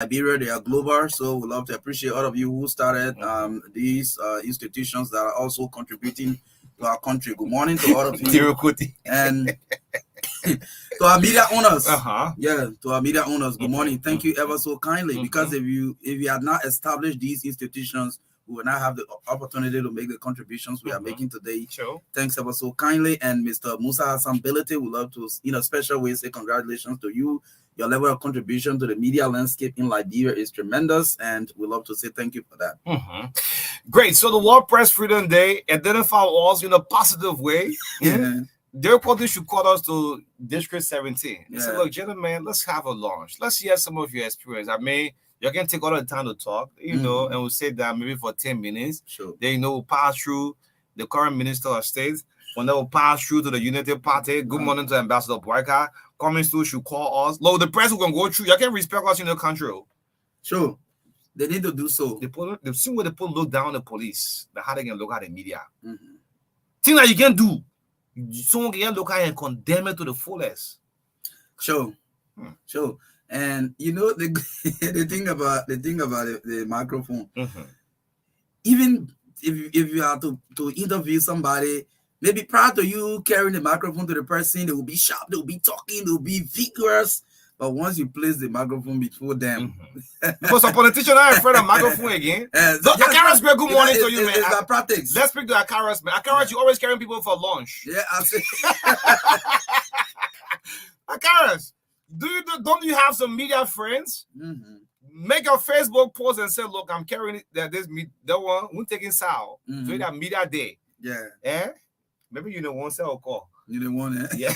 Liberia, they are global, so we love to appreciate all of you who started these institutions that are also contributing to our country. Good morning to all of you. And to our media owners, to our media owners, good morning. Thank you ever so kindly, because if you had not established these institutions, we will not have the opportunity to make the contributions we are making today. Sure. Thanks ever so kindly. And Mr. Musa Hassan Bility, we love to, in a special way, say congratulations to you. Your level of contribution to the media landscape in Liberia is tremendous, and we love to say thank you for that. Great. So the World Press Freedom Day identify us in a positive way. Their party should call us to District 17. They said, look, gentlemen, let's have a lunch. Let's hear some of your experience. I mean, you can take all the time to talk, and we'll sit down maybe for 10 minutes. Sure. Then, we'll pass through the current Minister of State. When they will pass through to the Unity Party, good morning to Ambassador Boyka. Coming through should call us. Look, the press will go through. You can respect us in the country. Sure. They need to do so. The same way they put look down the police, how they can look at the media. Thing that you can do. Someone can look at it and condemn it to the fullest. Sure. Sure. And the thing about the microphone, even if you have to interview somebody, maybe prior to you carrying the microphone to the person, they will be sharp, they will be talking, they will be vigorous. But once you place the microphone before them, because some politicians are afraid of microphone again. So Akaras, good morning to you, man. It's practice. Let's speak to Akaras, man. Akaras, you always carrying people for lunch. Yeah, I see. Akaras, don't you have some media friends? Make a Facebook post and say, look, I'm carrying that one, we're taking Sal. So that media day. Yeah. Maybe you don't want to call. You didn't want it. Yeah.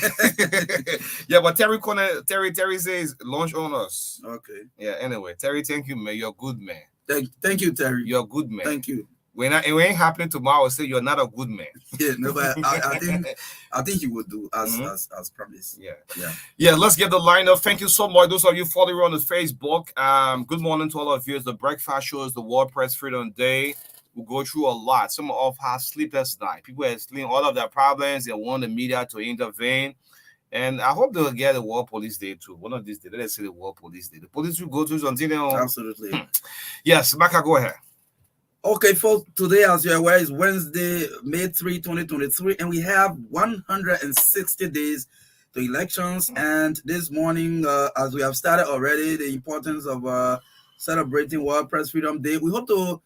Yeah, but Terry says launch on us. Okay. Yeah, anyway. Terry, thank you, man. You're a good man. Thank you, Terry. You're a good man. Thank you. When it ain't happening tomorrow, I'll say you're not a good man. Yeah, no, but I think he would do as promised. Yeah, let's get the lineup. Thank you so much. Those of you following on the Facebook. Good morning to all of you. It's the breakfast show, is the World Press Freedom Day. We'll go through a lot. Some of have sleepless night. People are explaining all of their problems. They want the media to intervene. And I hope they'll get the World Police Day too. One of these days, let's say the World Police Day. The police will go through until they Absolutely. Yes, Maka, go ahead. Okay, folks, today, as you're aware, is Wednesday, May 3, 2023, and we have 160 days to elections. And this morning, as we have started already, the importance of celebrating World Press Freedom Day, we hope to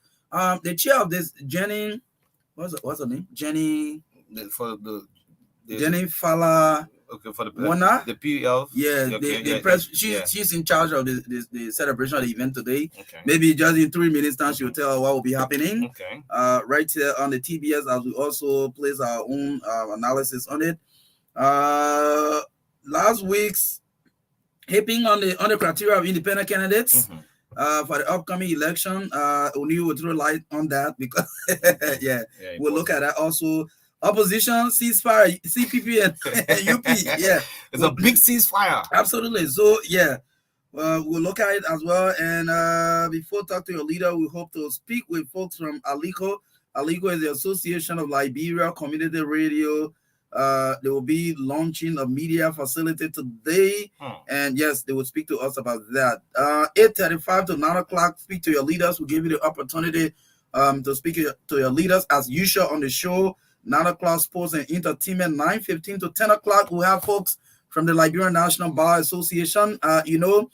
the chair of this, Jenny, what's her name? Jenny Fala. Okay, for the PL. Yeah, press. She's in charge of the celebration of the event today. Okay. Maybe just in 3 minutes time she'll tell what will be happening. Okay. Right here on the TBS, as we also place our own analysis on it. Last week's hipping on the criteria of independent candidates. For the upcoming election, O'Neill will throw light on that because we'll look at that also. Opposition ceasefire, CPP and UP, it's a big ceasefire. Absolutely. So we'll look at it as well. And before talk to your leader, we hope to speak with folks from ALICO. ALICO is the Association of Liberia Community Radio. They will be launching a media facility today, and yes, they will speak to us about that. 8:35 to 9 o'clock. Speak to your leaders. We'll give you the opportunity to speak to your leaders as usual on the show. 9 o'clock, sports and entertainment. 9:15 to 10 o'clock, we'll have folks from the Liberian National Bar Association. The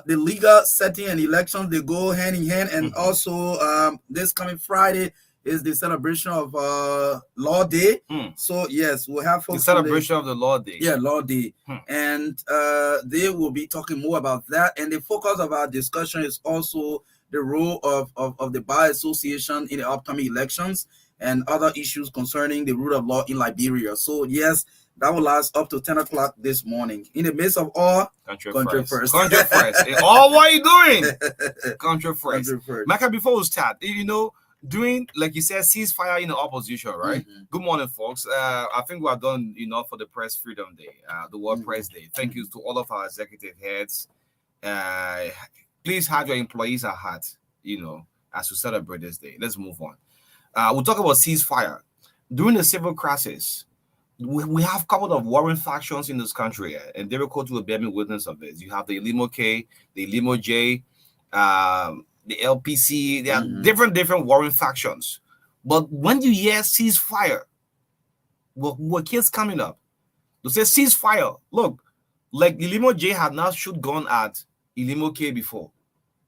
legal setting and elections, they go hand in hand. And also this coming Friday is the celebration of Law Day. So yes, we'll have folks. The celebration of the Law Day. Yeah, Law Day. And they will be talking more about that. And the focus of our discussion is also the role of the Bar Association in the upcoming elections and other issues concerning the rule of law in Liberia. So yes, that will last up to 10 o'clock this morning. In the midst of all, country first. Country first. All what are you doing? Country first. Maka, before we start, doing, like you said, ceasefire in the opposition, right? Good morning, folks. I think we have done enough for the Press Freedom Day, the World Press Day. Thank you to all of our executive heads. Please have your employees at heart, as we celebrate this day. Let's move on. We'll talk about ceasefire. During the civil crisis, we have a couple of warring factions in this country, and David Cote will bear me witness of this. You have the Elimo K, the Elimo J, the LPC. There are different warring factions. But when you hear ceasefire, what kids coming up? They say ceasefire. Look, like Elimo J had not shoot gun at Elimo K before,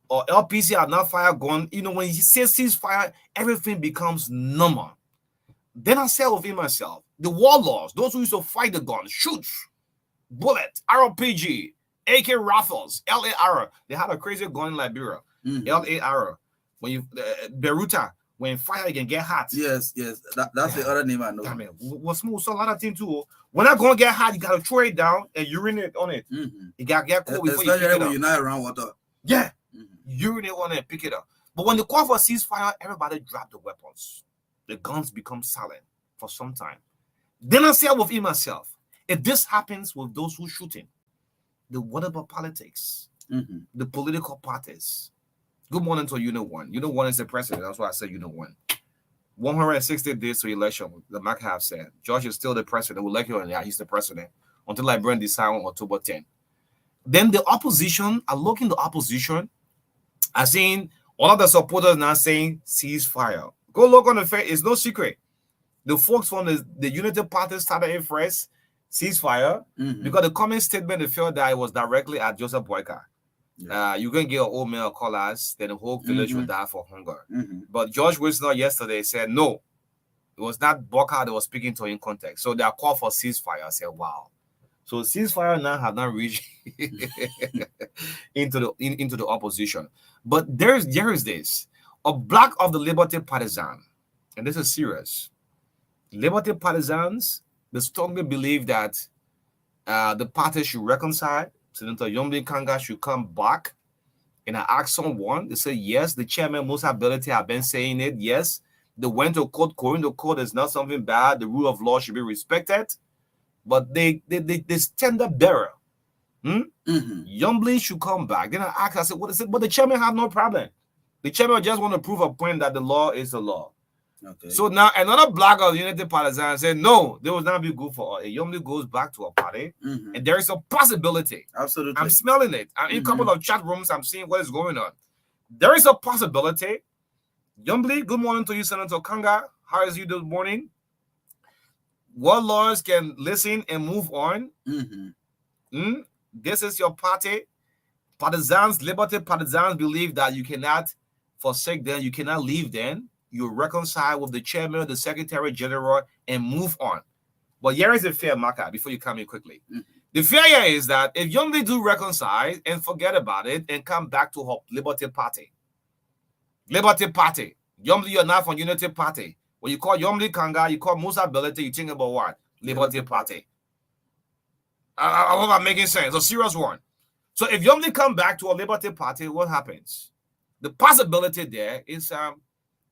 or LPC had not fired gun. You know, when you say ceasefire, everything becomes normal. Then I said within myself, the warlords, those who used to fight the gun, shoots, bullet, RPG, AK rifles, LAR. They had a crazy gun in Liberia. LAR. When you Beruta, when fire can get hot. Yes. That's the other name I know. I mean, what's more, so a lot of things too. When I'm gonna get hot, you gotta throw it down and urinate on it. You gotta get cold before you pick it up. When you're not around water. Yeah. Urinate on it and pick it up. But when the call for ceasefire, everybody drop the weapons. The guns become silent for some time. Then I said within myself, if this happens with those who shooting, what about politics? The political parties. Good morning to Unit 1. Unit 1 is the president. That's why I said Unit 1. 160 days to election, the MAC have said. George is still the president. We'll let you know, he's the president until Liberian decide on October 10. Then the opposition, I look in the opposition, I seen all of the supporters now saying ceasefire. Go look on the face. It's no secret. The folks from the Unity Party started it first, ceasefire, because the comment statement, they felt that it was directly at Joseph Boyka. You can get an old man call us, then the whole village will die for hunger. But George Wilson yesterday said, no, it was not Boyka that was speaking to in context. So they are called for ceasefire. I said, wow. So ceasefire now have not reached into the opposition. But there is this. A block of the Liberty Partisan, and this is serious. Liberty Partisans, they strongly believe that the party should reconcile. Senator Yomli Kanga should come back. And I asked someone, they said, yes, the chairman, Musa Ability, have been saying it. Yes, they went to court. Going to court is not something bad. The rule of law should be respected. But they stand up bearer. Yombly should come back. Then I asked, I said, what is it? But the chairman have no problem. The chairman just want to prove a point that the law is the law. Okay. So now another block of Unity Partisan said, no, they will not be good for it. Yombly goes back to a party. And there is a possibility. Absolutely. I'm smelling it. I'm in a couple of chat rooms. I'm seeing what is going on. There is a possibility. Yombly, good morning to you, Senator Kanga. How is you this morning? Warlords can listen and move on. This is your party. Partisans, Liberty Partisans believe that you cannot forsake them. You cannot leave them. You reconcile with the chairman, the secretary general, and move on. But here is the fear, Maka, before you come in quickly. The fear here is that if Yomli do reconcile and forget about it and come back to her Liberty Party. Liberty Party. Yomli, you're not from Unity Party. When you call Yomli Kanga, you call Musa Ability, you think about what? Liberty Party. I hope I'm making sense. A serious one. So if Yomli come back to a Liberty Party, what happens? The possibility there is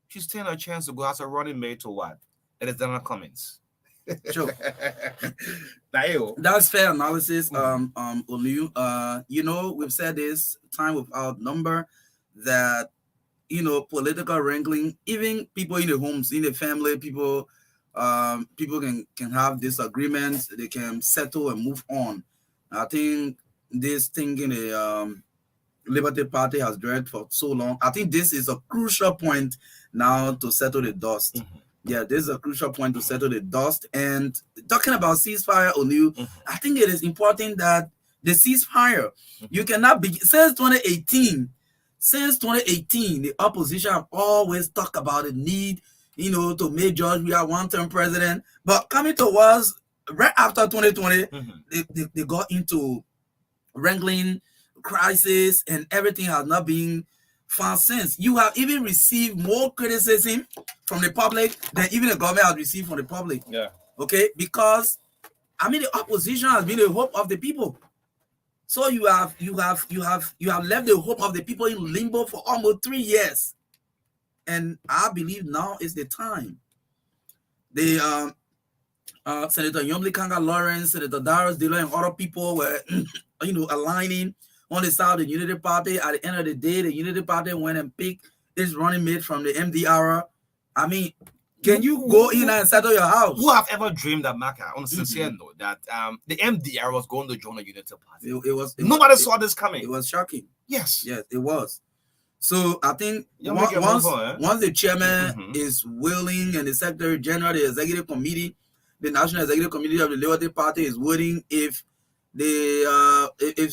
she's taking a chance to go as a running mate to what? It is Donald Cummings. Sure. That's fair analysis, Olu. You know, we've said this time without number that, you know, political wrangling, even people in the homes, in the family, people can have disagreements, they can settle and move on. I think this thing in the Liberty Party has dragged for so long. I think this is a crucial point now to settle the dust. Yeah, this is a crucial point to settle the dust. And talking about ceasefire, Olu, I think it is important that the ceasefire, you cannot be, since 2018, the opposition have always talked about the need, you know, to make George we are one-term president. But coming towards right after 2020, they got into wrangling, crisis, and everything has not been found since. You have even received more criticism from the public than even the government has received from the public. Yeah. Okay, because I mean the opposition has been the hope of the people. So you have left the hope of the people in limbo for almost 3 years. And I believe now is the time. The Senator Yomli Kanga Lawrence, Senator Darius Dillon, and other people were you know, aligning on the side of the Unity Party. At the end of the day, the Unity Party went and picked its running mate from the MDR. I mean, Can you go in and settle your house? Who have ever dreamed that, Maka, on a sincere note, that the MDR was going to join the United Party? Nobody saw this coming. It was shocking. Yes, it was. So I think once the chairman is willing and the secretary general, the executive committee, the National Executive Committee of the Liberty Party is willing, if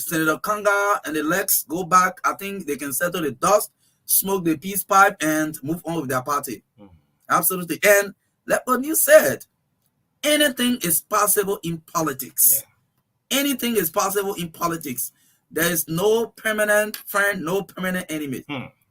Senator Kanga and the Lex go back, I think they can settle the dust, smoke the peace pipe, and move on with their party. Absolutely. And like what you said, anything is possible in politics. Yeah. Anything is possible in politics. There is no permanent friend, no permanent enemy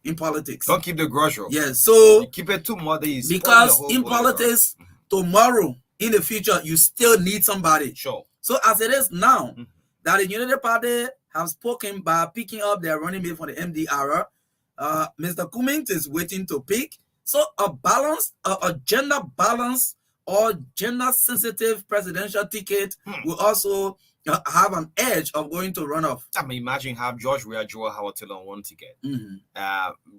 in politics. Don't keep the grudge. Yeah, so you keep it too much. Because in politics, tomorrow, in the future, you still need somebody. Sure. So as it is now, that the United Party have spoken by picking up their running mate for the MDR, Mr. Cummings is waiting to pick. So a balance, a gender balance or gender sensitive presidential ticket will also have an edge of going to runoff. I mean, imagine have George Weah, Joel Howard Taylor on one ticket.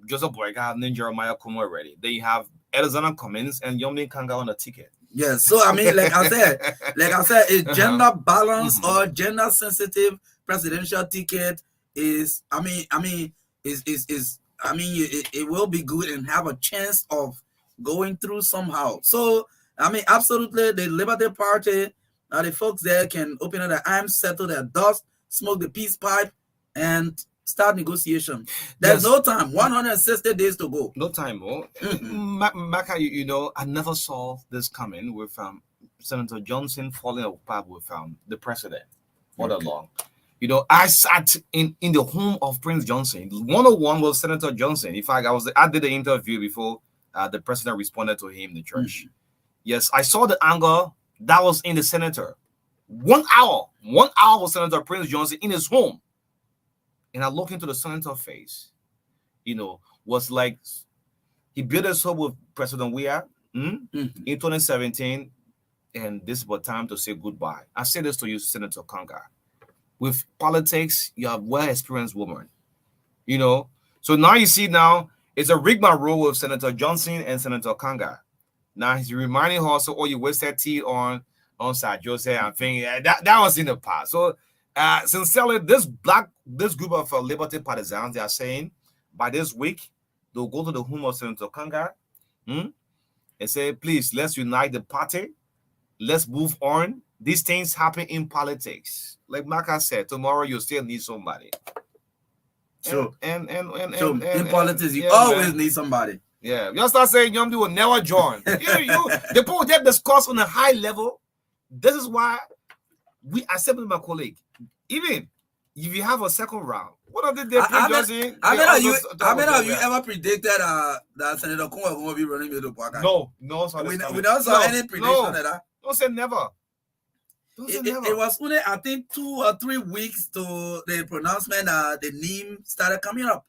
Joseph Boyka and Jeremiah Kumo already. They have Alexander Cummings and Yomni Kanga on a ticket. Yes, so I mean, like I said, a gender balance or gender sensitive presidential ticket is, it will be good and have a chance of going through somehow. So, I mean, absolutely, the Liberty Party, the folks there can open up their arms, settle their dust, smoke the peace pipe, and start negotiation. There's no time. 160 days to go. No time, Maka, I never saw this coming with Senator Johnson falling apart with the president all along. I sat in the home of Prince Johnson. 101 was Senator Johnson. In fact, I did the interview before the president responded to him in the church. Yes, I saw the anger that was in the senator. 1 hour was Senator Prince Johnson in his home. And I looked into the senator's face, was like, he built his hope with President Weah in 2017, and this is what time to say goodbye. I say this to you, Senator Kanga. With politics, you have well-experienced woman, So now you see it's a rigmarole with Senator Johnson and Senator Kanga. Now he's reminding her, so, you wasted tea on Sir Joseph. I'm thinking that was in the past. So, sincerely, this group of Liberty partisans, they are saying by this week they'll go to the home of Senator Kanga and say, please, let's unite the party, let's move on. These things happen in politics. Like Maka said, tomorrow you still need somebody. So in politics, you always need somebody. Yeah, you start saying Yomdi will never join. The people that discuss on a high level. This is why I said with my colleague, even if you have a second round, what are they prejudging? How many of you ever predicted that Senator Kuma was going to be running with the party? No. We never saw any prediction of that. Don't say never. It was only, I think, 2 or 3 weeks to the pronouncement the name started coming up.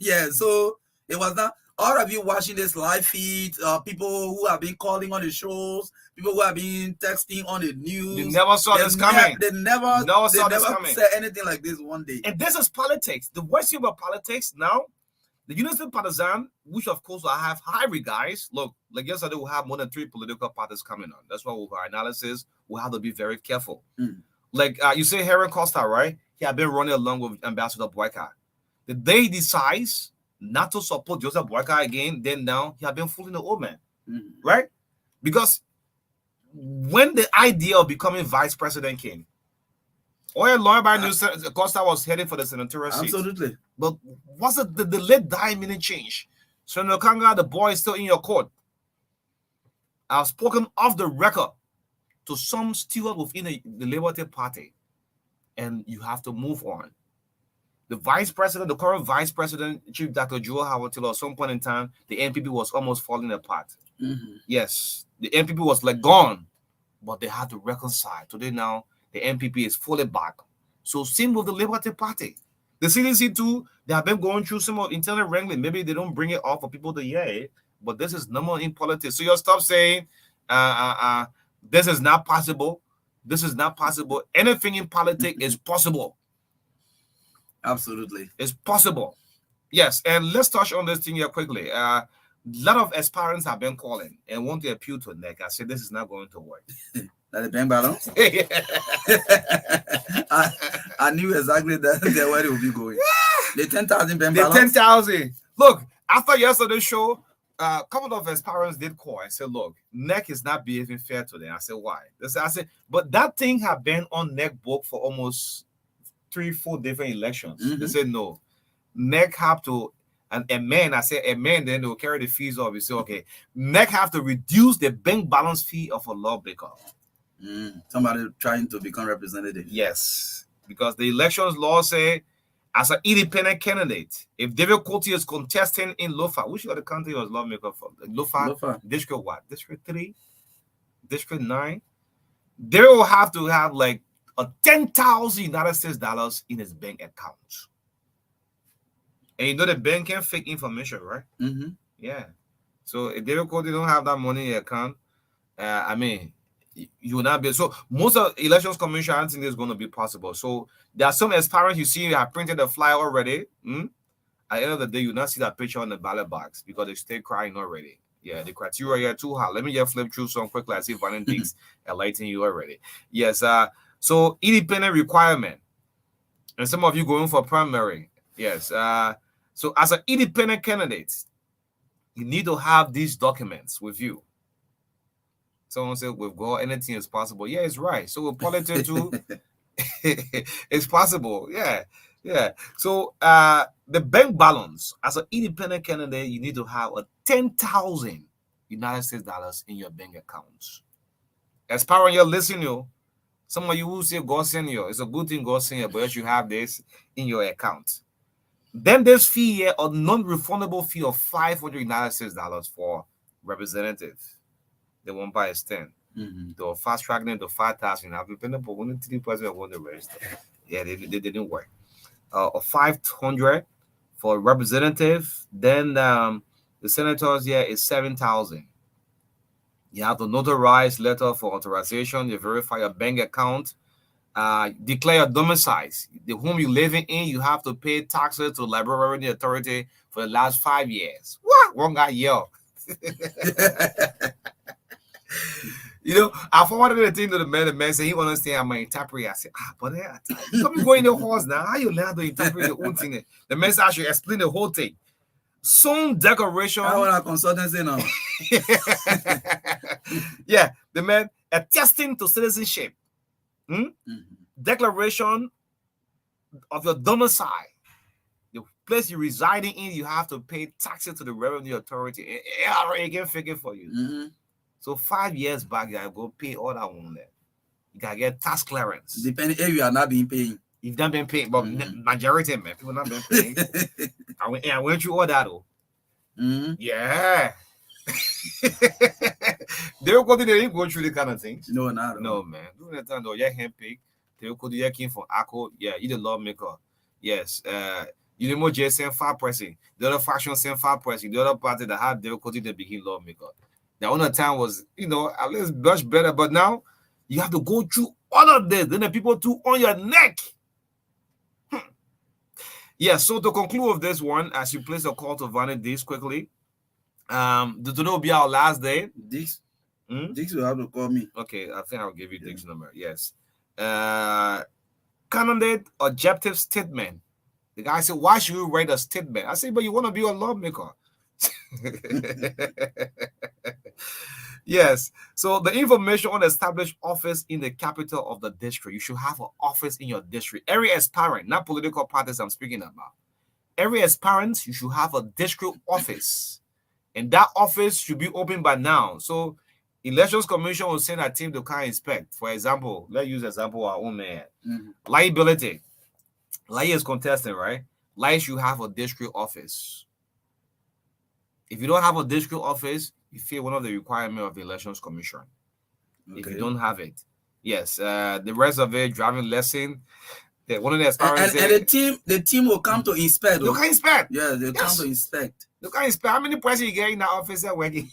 Yeah, so it was not. All of you watching this live feed, people who have been calling on the shows, people who have been texting on the news. They never saw this coming. They never said anything like this one day. And this is politics. The worst thing about politics now, the United Partisan, which of course I have high regards. Look, like yesterday, we'll have more than 3 political parties coming on. That's why with our analysis, we'll have to be very careful. Like you say, Heron Costa, right? He had been running along with Ambassador Boyka. The day he decides not to support Joseph Boyka again, then now he had been fooling the old man, right? Because when the idea of becoming vice president came, Lawyer by News Costa was heading for the senatorial seat. Absolutely. But was it the late dying minute change? Senator Kanga, the boy is still in your court. I've spoken off the record to some steward within the Liberty Party, and you have to move on. The vice president, the current vice president, Chief Dr. Joel Howard Taylor, at some point in time, the NPP was almost falling apart. Yes, the NPP was like gone, but they had to reconcile. Today now, the NPP is fully back. So same with the Liberty Party. The CDC too, they have been going through some of internal wrangling. Maybe they don't bring it off for people to hear it, but this is normal in politics. So you stop saying, this is not possible. This is not possible. Anything in politics is possible. Absolutely. It's possible. Yes, and let's touch on this thing here quickly. A lot of aspirants have been calling and want to appeal to NEC. I said, this is not going to work. That the bank balance? I knew exactly that where it would be going. The 10,000 bank balance? The 10,000. Look, after yesterday's show, a couple of aspirants did call and said, look, NEC is not behaving fair to them. I said, why? I said, but that thing had been on NEC book for almost 3-4 different elections. They said, no, NEC have to, and amend. I said, amend, then they'll carry the fees off. You say, okay, NEC have to reduce the bank balance fee of a lawmaker. Somebody trying to become representative. Yes, because the elections law say, as an independent candidate, if David Coty is contesting in Lofa, which other country was lawmaker for? Lofa. District what? District 3? District 9? They will have to have like a $10,000 United States dollars in his bank account. And you know the bank can fake information, right? Yeah. So if David Coty don't have that money in your account, I mean, you will not be. So most of the elections commission, I don't think it's going to be possible. So there are some aspirants you see have printed the flyer already. At the end of the day, you not see that picture on the ballot box because they stay crying already. Yeah, the criteria here too hard. Let me just flip through some quickly. I see Vanity Dix enlightening you already. Yes. So independent requirement, and some of you going for primary. Yes. So as an independent candidate, you need to have these documents with you. Someone said, we've got anything is possible. Yeah, it's right. So with politics too, it's possible. Yeah. So the bank balance, as an independent candidate, you need to have a 10,000 United States dollars in your bank account. As parent, you're listening, some of you will say God send you. It's a good thing God send you, but you should have this in your account. Then there's fee here, a non-refundable fee of 500 United States dollars for representative. They won't buy a stand. They'll fast track them to 5,000. I've been up for 3% of one the rest. Yeah, they didn't work. 500 for representative. Then the senators here is 7,000. You have to notarize letter for authorization. You verify your bank account. Declare your domicile. The home you're living in, you have to pay taxes to Liberal Revenue Authority for the last 5 years. What? One guy yelled. You know, I forwarded the thing to the man. The man said he want to understand I'm an interpreter. I said, but you come going the horse now. How you learn to interpret your own thing? The man said I should explain the whole thing. Some declaration. I want a consultancy now. Yeah, the man attesting to citizenship. Declaration of your domicile. The place you're residing in, you have to pay taxes to the Revenue Authority. It already can figure for you. So 5 years back, you gotta go pay all that one there. You gotta get tax clearance. Depending if you are not being paid. You've not been paying, but majority man, people not been paying. I went through all that though. Yeah. They will continue to go through the kind of things. No, not no, man. During that time though, you're handpicked. They will continue working for ACO. Yeah, you the lawmaker. Yes. You know more just send 5%. The other faction send 5%. The other party that had difficulty to begin lawmaker. The other time was, at least much better. But now you have to go through all of this. Then the people too on your neck. Yeah, so to conclude with this one, as you place a call to Vanity Dix quickly, today will be our last day. Dix will have to call me. Okay, I think I'll give you Dix's number. Yes. Candidate objective statement. The guy said, why should you write a statement? I said, but you want to be a lawmaker. Yes. So the information on established office in the capital of the district. You should have an office in your district. Every aspirant, not political parties I'm speaking about. Every aspirant, you should have a district office. And that office should be open by now. So Elections Commission will send a team to come inspect. For example, let's use example our own man. Liability. Lai is contesting, right? Lai should have a district office. If you don't have a district office, you fail one of the requirements of the Elections Commission. Okay. If you don't have it. Yes. The rest of it, driving lesson. One of the aspirants and the team will come to inspect. They can inspect. Yeah, they'll come to inspect. They can inspect. How many persons you get in that office are working?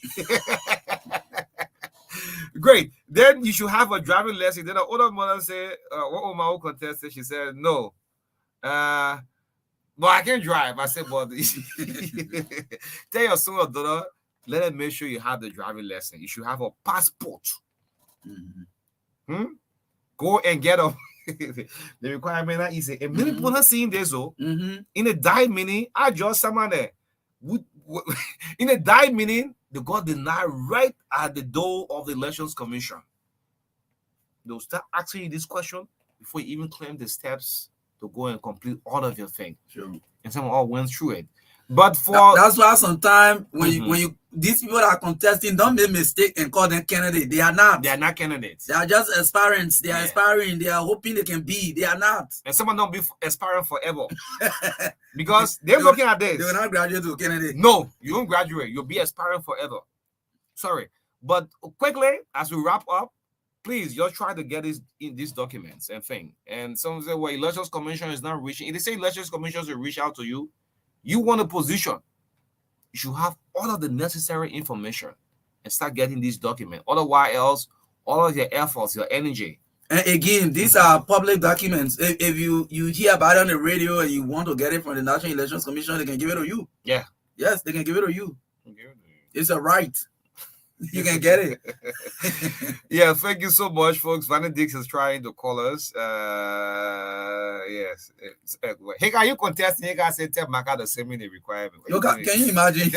Great. Then you should have a driving lesson. Then the older mother said, what my own contestant? She said, no. But I can't drive. I said, but tell your son or daughter, let them make sure you have the driving lesson. You should have a passport. Go and get a the requirement that is a many people not seeing this though. In a die meaning, I just someone there. In a die meaning, they got denied right at the door of the Elections Commission. They'll start asking you this question before you even claim the steps to go and complete all of your thing. Sure. And some all went through it. But for that's why sometimes when you these people that are contesting, don't make mistake and call them candidates. They are not. They are not candidates. They are just aspirants. They are aspiring. They are hoping they can be. They are not. And someone don't be aspiring forever. Because they're looking at this. They will not graduate to candidate. No, you won't graduate. You'll be aspiring forever. Sorry. But quickly, as we wrap up, please just try to get this in these documents and thing. And some say, well, Elections Commission is not reaching. If they say Elections Commission will reach out to you, you want a position, you should have all of the necessary information and start getting these documents. Otherwise, else, all of your efforts, your energy. And again, these are public documents. If you hear about it on the radio and you want to get it from the National Elections Commission, they can give it to you. Yeah. Yes, they can give it to you. It's a right. You can get it. Yeah, thank you so much, folks. Vanny Dix is trying to call us. Yes. Hey, can you contest? Hey, guys, say tell Maka the same in the requirement. Can you imagine?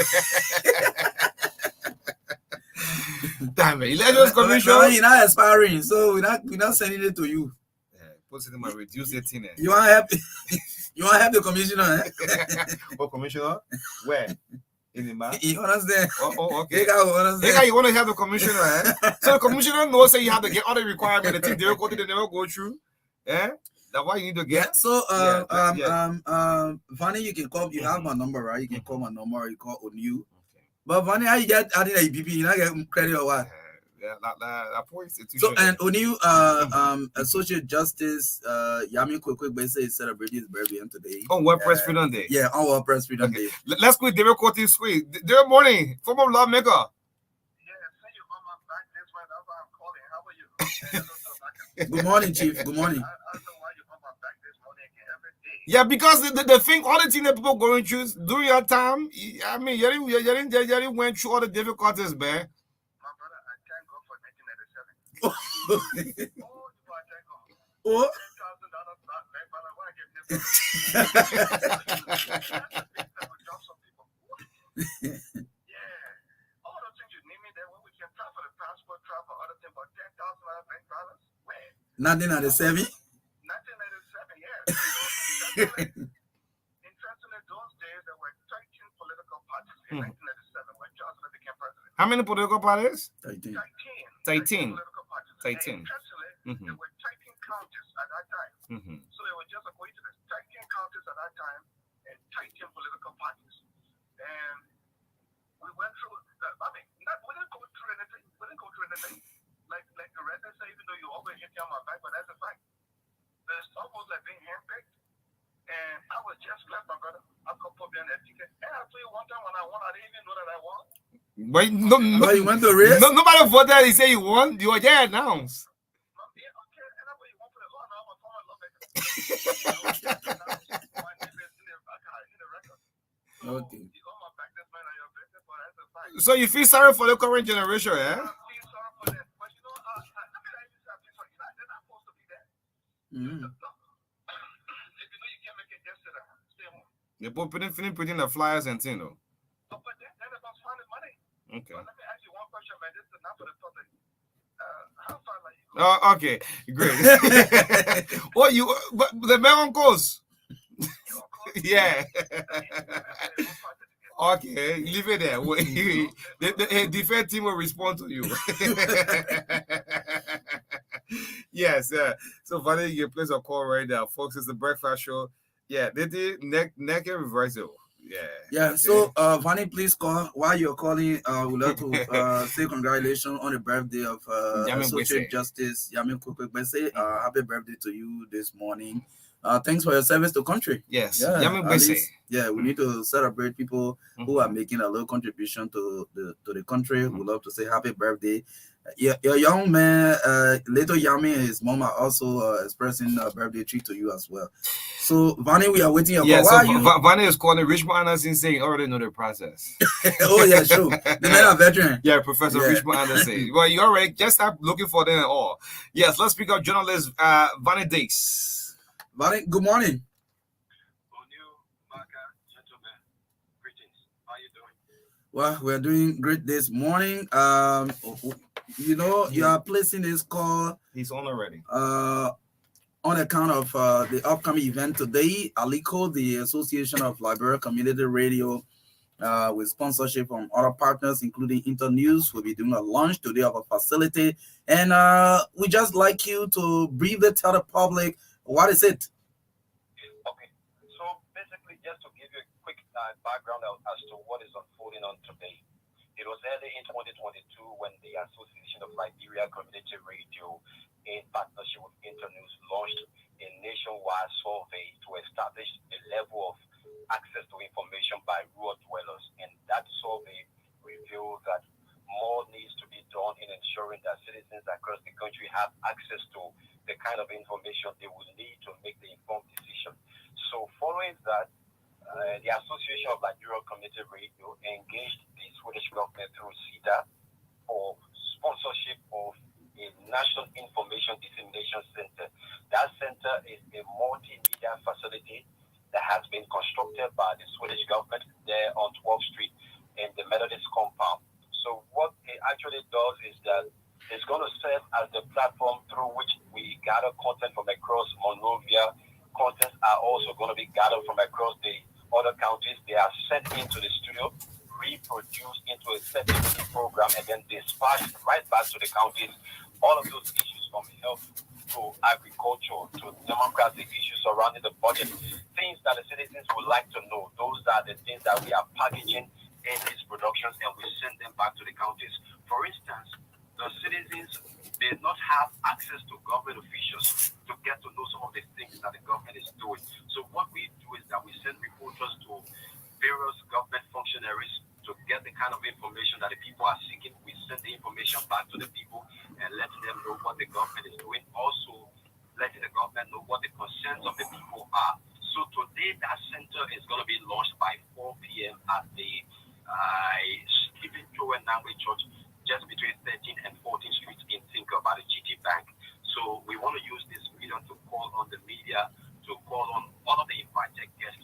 Damn it, Elections Commission. You're not aspiring, so we're not sending it to you. Yeah, post it in my reduce it in. You want to help? You want to help the commissioner? What commissioner? Where? In the map? You understand? Oh, okay. Hey, you want to have the commissioner, eh? So the commissioner knows that you have to get all the requirements. The thing they never go through. Yeah? That's why you need to get. Yeah, so Vanny, you can call. You have my number, right? You can call my number. Or you call on you. Okay. But Vanny, how you get adding a EPP? You not get credit or what? Yeah, that poor institution. So and O'Neil, Associate Justice Yami Kwekwe is celebrating his birthday today. On World Press Freedom Day. Yeah, on World Press Freedom Day. Let's quit David Courtney Sweet. David morning, former lawmaker. Yeah, say you on my back this way. That's why I'm calling. How are you? Good morning, Chief. Good morning. I don't know why you on my back this morning every day. Yeah, because the thing, all the things that people going through during your time, I mean, you didn't went through all the difficulties, man. Oh. Nothing at the 7? 1997, yeah. Interestingly, those days there were 13 political parties in 1997 when Johnson became president. How many political parties? 13. 13. Political parties. 13. There were 13 counties at that time. So it was just a coincidence. 13 counties at that time and 13 political parties. And we went through, we didn't go through anything. Like the residents say, even though you always hit me on my back, but that's a fact. It's almost like being handpicked. And I was just glad, my brother. I could put me on that ticket. And I'll tell you one time when I won, I didn't even know that I won. Wait, no, you went to race? No, nobody voted. He said you won. You were there announced. Yeah, okay. And that's what you want for the law. Now I'm a former lawmaker. Okay. So you feel sorry for the current generation, eh? I feel sorry for them. But you know, let me tell you something. They're not supposed to be there. If you know you can't make it yesterday, stay home. You're putting the flyers and things, though. But then about finding money. Okay. But let me ask you one question, man. This is not for the public. How far are you? Oh, okay, great. But the man goes. Yeah. Okay, leave it there. The defense team will respond to you. Yes. So, Vanny, you can place a call right now, folks. It's the Breakfast Show. Yeah, they did naked reversal. Yeah. So, Vanny, please call. While you're calling, we'd like to say congratulations on the birthday of Associate Justice Yami Kwekwe. Happy birthday to you this morning. Thanks for your service to country. Yes. Yeah, we need to celebrate people who are making a little contribution to the country. We'd love to say happy birthday. Yeah, your young man, little Yami and his mom are also expressing a birthday treat to you as well. So, Vanny, we are waiting your call. Why are you? Vanny is calling Richmond Anderson saying already know the process. Oh yeah, sure. The man are veteran. Yeah, Professor Richmond Anderson. Well, you already just start looking for them all. Yes, let's speak up journalist Vanny Dix. Vanny, good morning. Well, we're doing great this morning. You know, you are placing this call. He's on already. On account of the upcoming event today, Alico, the Association of Liberia Community Radio, with sponsorship from other partners, including Internews, will be doing a launch today of a facility. And we just like you to briefly tell the public, what is it? Okay, so basically, just to give you a quick background as to what is unfolding on today. It was early in 2022 when the Association of Liberia Community Radio, in partnership with Internews, launched a nationwide survey to establish a level of access to information by rural dwellers. And that survey revealed that more needs to be done in ensuring that citizens across the country have access to the kind of information they will need to make the informed decision. So following that, the Association of Liberia Community Radio engaged the Swedish government through CEDA for sponsorship of a National Information Dissemination Center. That center is a multimedia facility that has been constructed by the Swedish government there on 12th Street in the Methodist compound. So what it actually does is that it's going to serve as the platform through which we gather content from across Monrovia. Contents are also going to be gathered from across the other counties. They are sent into the studio, reproduced into a 30-minute program, and then dispatched right back to the counties. All of those issues from health to agriculture to democratic issues surrounding the budget, things that the citizens would like to know. Those are the things that we are packaging in these productions, and we send them back to the counties. For instance, the citizens did not have access to government officials to get to know some of the things that the government is doing. So what we do is that we send reporters to various government functionaries to get the kind of information that the people are seeking. We send the information back to the people and letting them know what the government is doing. Also, letting the government know what the concerns of the people are. So today, that center is going to be launched by 4 p.m. at the Stephen Joel Nangwe Church, just between 13th and 14th Street in Tinker by the GT Bank. So we want to use this medium to call on the media, to call on all of the invited guests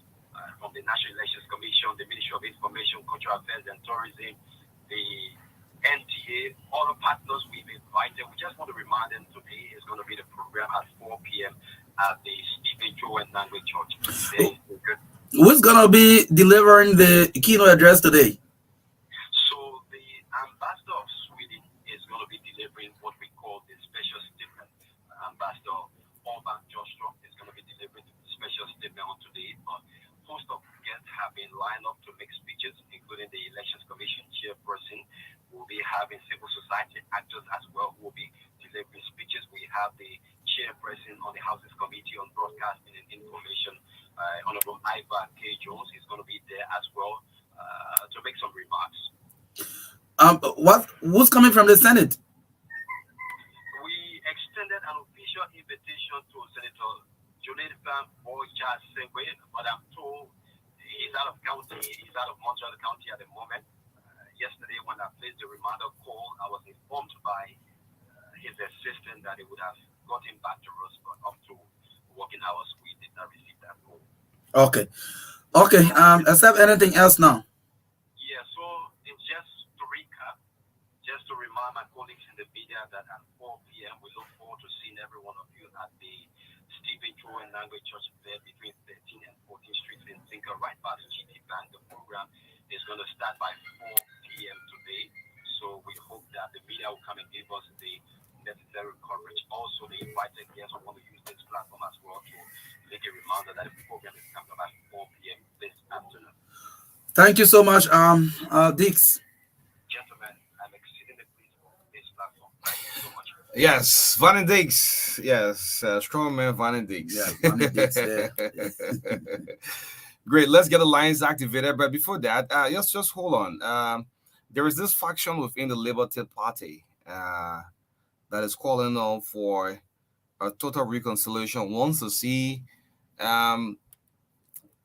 from the National Elections Commission, the Ministry of Information, Cultural Affairs and Tourism, the NTA, all the partners we've invited. We just want to remind them today is going to be the program at 4 p.m. at the Stephen Joel Nangwe Church. Who's going to be delivering the keynote address today? So the ambassador of Sweden is going to be delivering what we call the special statement. Ambassador Orban Joström is going to be delivering the special statement on today. But host of guests have been lined up to make speeches, including the Elections Commission chairperson. We'll be having civil society actors as well who will be delivering speeches. We have the chairperson on the Houses Committee on Broadcasting and Information, Honorable Ivan K. Jones, is going to be there as well to make some remarks. Who's coming from the Senate? We extended an official invitation to Senator Jonathan Boycha Sengwe, but I'm told he's out of county. He's out of Montreal County at the moment. Yesterday, when I placed the reminder call, I was informed by his assistant that he would have gotten back to us, but up to working hours, we did not receive that call. Okay. Except anything else now? Yeah, so it's just to recap, just to remind my colleagues in the media that at 4 p.m. we look forward to seeing every one of you at the Stephen Joel Nangwe Church there between 13th and 14th Street in Tinker, right by the GT Bank. The program is going to start by 4 p.m. today. So we hope that the media will come and give us the necessary coverage. Also, the invited guests will want to use this platform as well to make a reminder that the program is coming up at 4 p.m. this afternoon. Thank you so much, Dix. Gentlemen, I'm exceedingly pleased for this platform. Thank you so much. Yes, Vanny Dix. Yes, strong man, Vanny Dix. Yeah, Vanny Dix. Yeah. Great. Let's get the lines activated. But before that, just hold on. There is this faction within the Liberty Party, that is calling on for a total reconciliation, wants to see um,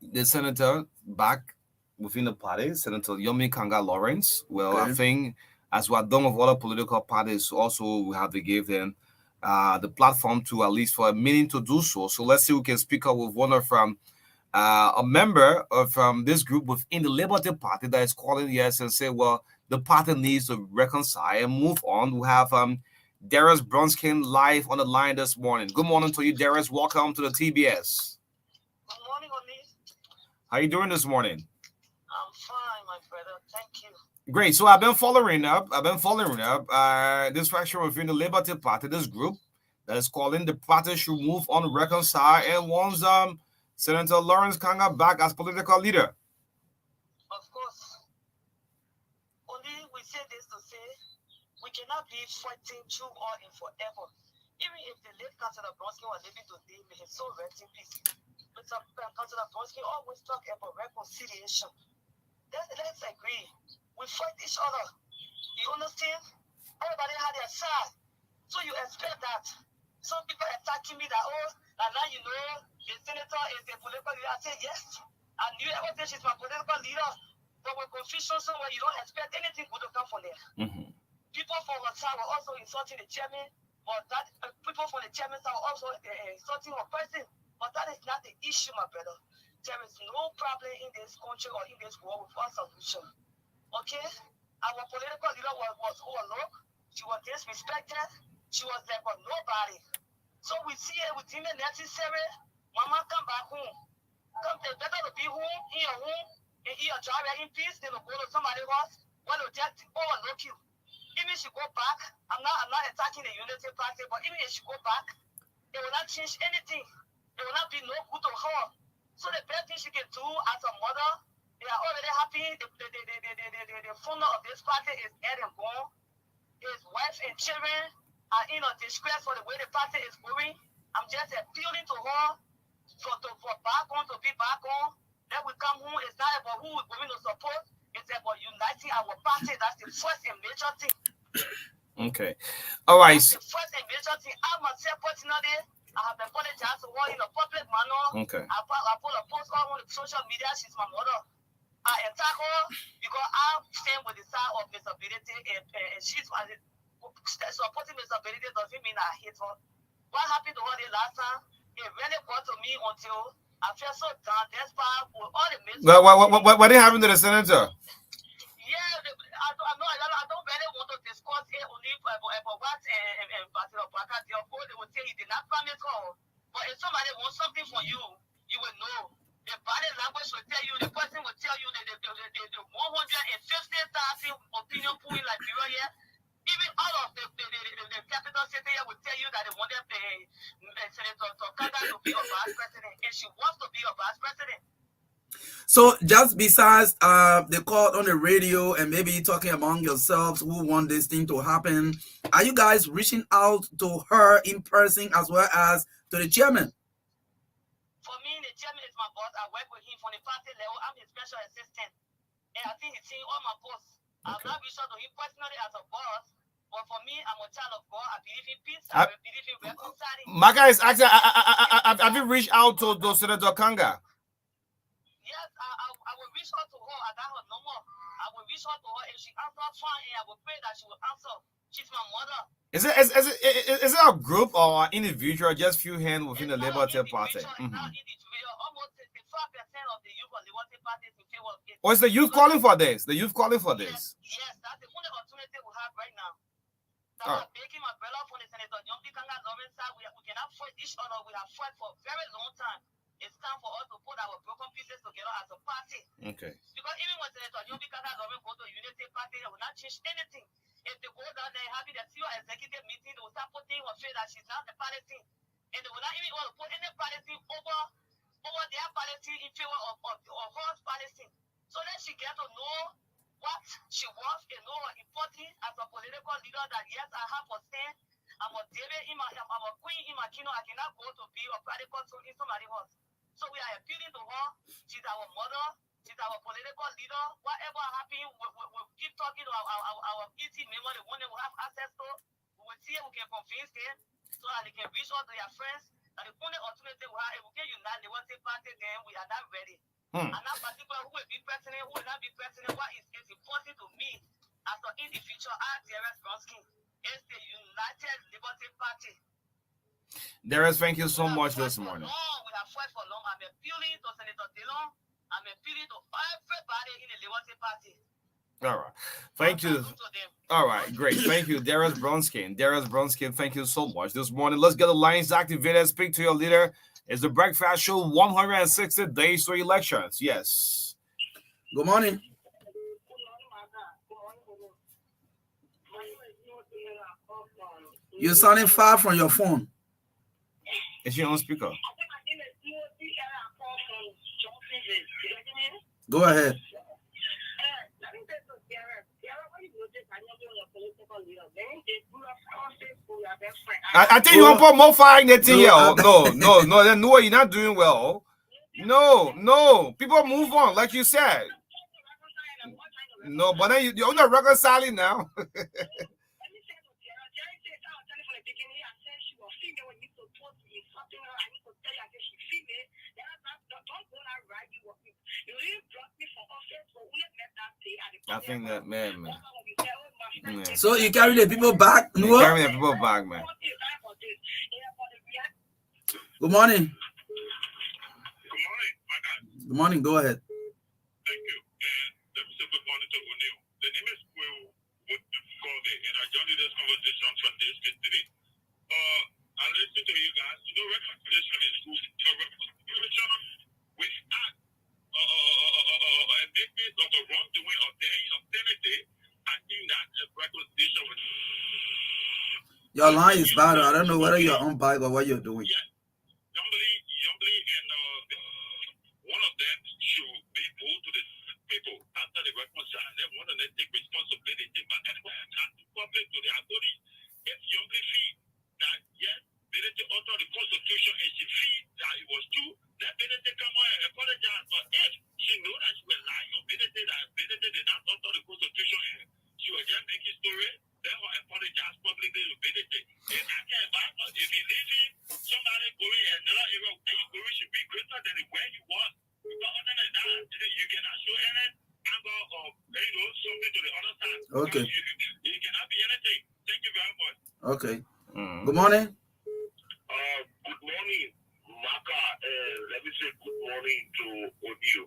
the senator back within the party, Senator Yomi Kanga Lawrence. Well, I think as we are done with other political parties, also we have to give them the platform to at least for a meeting to do so. So let's see who can speak up with one of a member of this group within the Liberty Party that is calling yes and say, well, the party needs to reconcile and move on. We have Darius Bronskin live on the line this morning. Good morning to you, Darius. Welcome to the TBS. Good morning, Oli. How are you doing this morning? I'm fine, my brother. Thank you. Great. So I've been following up this faction within the Liberty Party, this group that is calling the party should move on, reconcile, and wants Senator Lawrence Kanga back as political leader. Of course. Only we say this to say we cannot be fighting through all and forever. Even if the late Councillor Bronsky was living today, may his soul rest in peace. But Councillor Bronsky always talk about reconciliation. Let's agree. We fight each other. You understand? Everybody had their side. So you expect that. Some people attacking me that, and now you know the senator is a political leader. I say yes. I knew everything she's my political leader. But with confusion somewhere, you don't expect anything good to come from there. Mm-hmm. People from her side were also insulting the chairman, but that people from the chairman's side were also insulting her person. But that is not the issue, my brother. There is no problem in this country or in this world without solution. Okay? Our political leader was overlooked. She was disrespected. She was there for nobody. So we see it within the necessary. Mama, come back home. It's better to be home, in your home, and in your job in peace than to go to somebody else when they just overlook you. Even if she go back, I'm not attacking the Unity Party, but even if she go back, it will not change anything. It will not be no good to her. So the best thing she can do as a mother, they are already happy. The founder of this party is Adam Gong. His wife and children are in a disgrace for the way the party is going. I'm just appealing to her for back on, to be back on. Then we come home. It's not about who we're going to support. It's about uniting our party. That's the first and major thing. Okay. All right. That's the first and major thing. I myself personally, I have apologized to her in a public manner. Okay. I put a post on the social media. She's my mother. I attack her because I stand with the side of Mr. Ability, and she's supporting Mr. Ability doesn't mean I hate her. What happened to her the last time? It really got to me until I felt so down. That's why with all the what did happen to the senator? Yeah, I don't really want to discuss it only about what Pastor Baka did. Of course, they will say he did not promise her. But if somebody wants something from you, you will know. The body language will tell you, the person will tell you the 150,000 opinion pool in Liberia here. Even all of the capital city here will tell you that they wanted Senator Kanga to be a vice president, and she wants to be a vice president. So just besides the call on the radio and maybe talking among yourselves who want this thing to happen, are you guys reaching out to her in person as well as to the chairman? For me, the chairman is my boss. I work with him from the party level. I'm his special assistant. And I think he's seeing all my posts. Okay. I've not reached out to him personally as a boss. But for me, I'm a child of God. I believe in peace. I believe in reconciling. My guy is actually, have you reached out to Senator Kanga? Yes, I will reach out to her. I got her number. I will reach out to her. If she answers, fine. And I will pray that she will answer. She's my mother. Is it a group or an individual, just few hands within the Liberty Party? It's not individual. Almost 65% of the youth of the Liberty Party to say what it is. Or is the youth calling for this? The youth calling for this? Yes, that's the only opportunity we have right now. So I'm making my brother from the Senator Yomi Kanga Lawrence side. We cannot fight each other. We have fought for a very long time. It's time for us to put our broken pieces together as a party. Okay. Because even when Senator Yomi Kanga Lawrence go to Unity Party, they will not change anything. If they go down there having a few executive meeting, they will start putting her face that she's not the party thing. And they will not even want to put any party thing over their party thing in favor of her party thing. So that she get to know what she wants and know her importance as a political leader, that yes, I have a stand. I'm a David, I'm a queen in my kingdom. I cannot go to be a party control in somebody else. So we are appealing to her. She's our mother. She's our political leader. Whatever happens, we'll keep talking to our ET member, the one that will have access to. We will see if we can convince them so that they can reach out to their friends. And the only alternative we have, if we can unite the one party, then we are not ready. And that particular who will be president, who will not be president, what is important to me as an individual, as Darius Bronsky, is the United Liberty Party. Darius, thank you so much this morning. We have fought for long. I'm appealing to Senator Dillon. I'm appealing to everybody in the Liberty Party. All right. Thank you. All right. Great. Thank you, Darius Bronsky. Darius Bronsky, thank you so much this morning. Let's get the lines activated. Speak to your leader. It's the Breakfast Show, 160 days to elections. Yes. Good morning. You're sounding far from your phone. Is she on speaker? Go ahead. I think you want to put more fire in the thing here. No, you're not doing well. No. People move on, like you said. No, but then you're not reconciling now. I think that man. So you carry the people back? You carry the people back, man. Good morning. Good morning, my God. Good morning. Go ahead. Thank you. And let me say good morning to O'Neill. The name is Will with Colby, and I joined this conversation from this today. I listen to you guys. You know, reconciliation is good. Reconciliation without a basis of a wrongdoing of the insanity. I think that a reconciliation with. Your line is bad. I don't know whether you're on bike or what you're doing. Yeah. Youngly, and one of them should be bold to the people after they reconcile. Then one of them take responsibility, but anyway, not to public to the authorities. If Youngly feel that yes, Benedict altered the constitution and she feel that it was true, let Benedict come on and apologize. But if she knew that she was lying on Benedict, that Benedict did not alter the constitution and she was just making story, then her apologize publicly to Benedict. And I can't back her. If you leaving somebody going another area, going should be greater than where you was. Because other than that, you cannot show any anger or something to the other side. Okay. You cannot be anything. Thank you very much. Okay. Good morning. Good morning, Maka. Let me say good morning to O'Neill.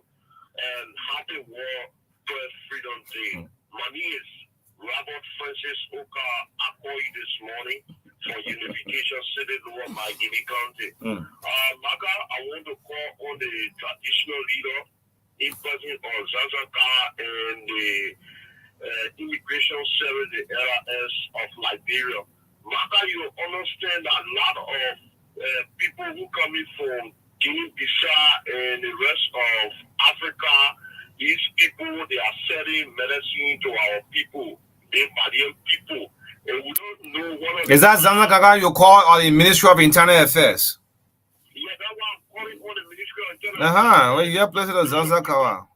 And happy World Press Freedom Day. My name is Robert Francis Oka Akoi this morning for Unification City Lower Guinea County. Maka, I want to call on the traditional leader in person of Zanzibar and the Immigration Service, the LRS of Liberia. Maka, you understand that a lot of people who coming from Guinea-Bissau and the rest of Africa, these people, they are selling medicine to our people. They Malian people. And we don't know what is that Zanzibar you call on the Ministry of Internal Affairs? Yeah, that's why I'm calling on the Ministry of Internal Affairs. Well, you have President Zanzibar.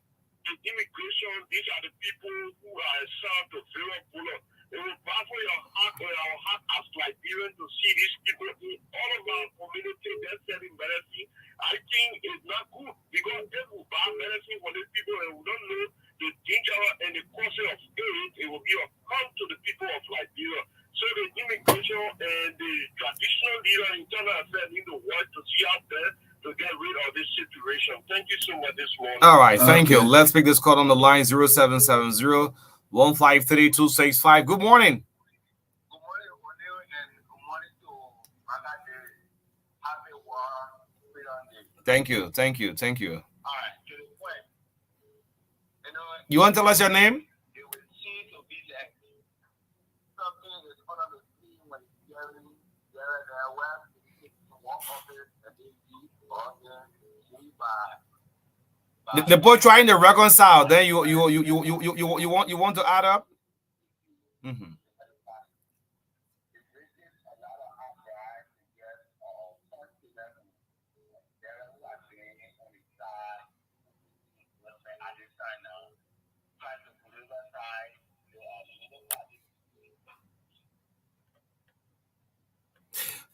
The immigration, these are the people who are assigned to Vera Pula. It will baffle your heart or our heart as Liberians to see these people in all of our community that's selling medicine. I think it's not good because if we buy medicine for these people and we don't know the danger and the cause of AIDS, it will be a harm to the people of Liberia. So the immigration and the traditional leader in Internal Affairs need to work to see out there to get rid of this situation. Thank you so much this morning. All right, thank you. Let's pick this call on the line 0770 153-265. Good morning. Good morning, O'Neill, and good morning to Magade. Happy War Freedom Day. Thank you. All right, to the point. You want to tell us your name? It will seem to be like something is one of the things when it's there where to walk office and they eat or they by. The boy trying to reconcile. Then you want to add up.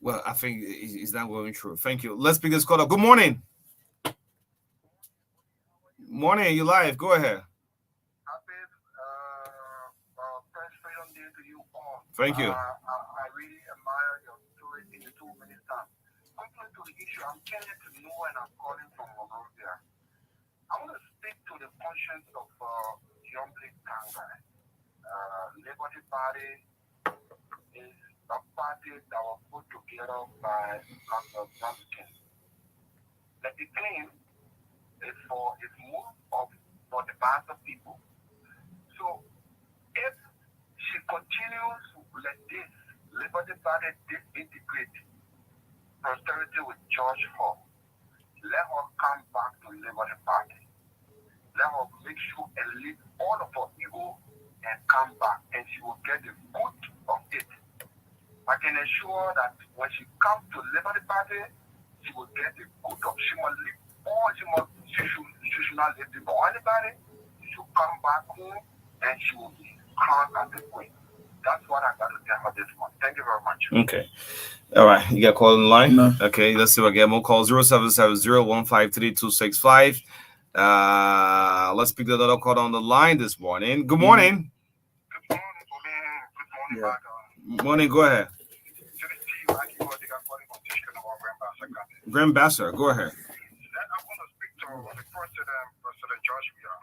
Well, I think it's not going through. Thank you. Let's pick this caller. Good morning. Morning, you live. Go ahead. Happy Press Freedom Day to you all. Thank you. I really admire your story in the 2 minutes time. Coming to the issue, I'm Kenneth to know and I'm calling from Monrovia. I want to speak to the conscience of John Blake Tangai. Liberty Party is a party that was put together by Dr. Johnson. The claim is for its move for the mass of people. So if she continues like this, Liberty Party disintegrate prosperity with George Hall, let her come back to Liberty Party. Let her make sure and leave all of her evil and come back, and she will get the good of it. I can assure that when she comes to Liberty Party, she will get the good of. She will leave all. She should not leave for anybody. She should come back home, and she will be crowned as a queen. That's what I got to tell her this month. Thank you very much. Okay. All right. You got a call in line? No. Okay. Let's see if I get more calls. 0770-153-265. Let's pick the other call on the line this morning. Good morning. Good morning, Yeah. Morning. Go ahead. Grand Ambassador, go ahead. I want to speak to the President Joshua.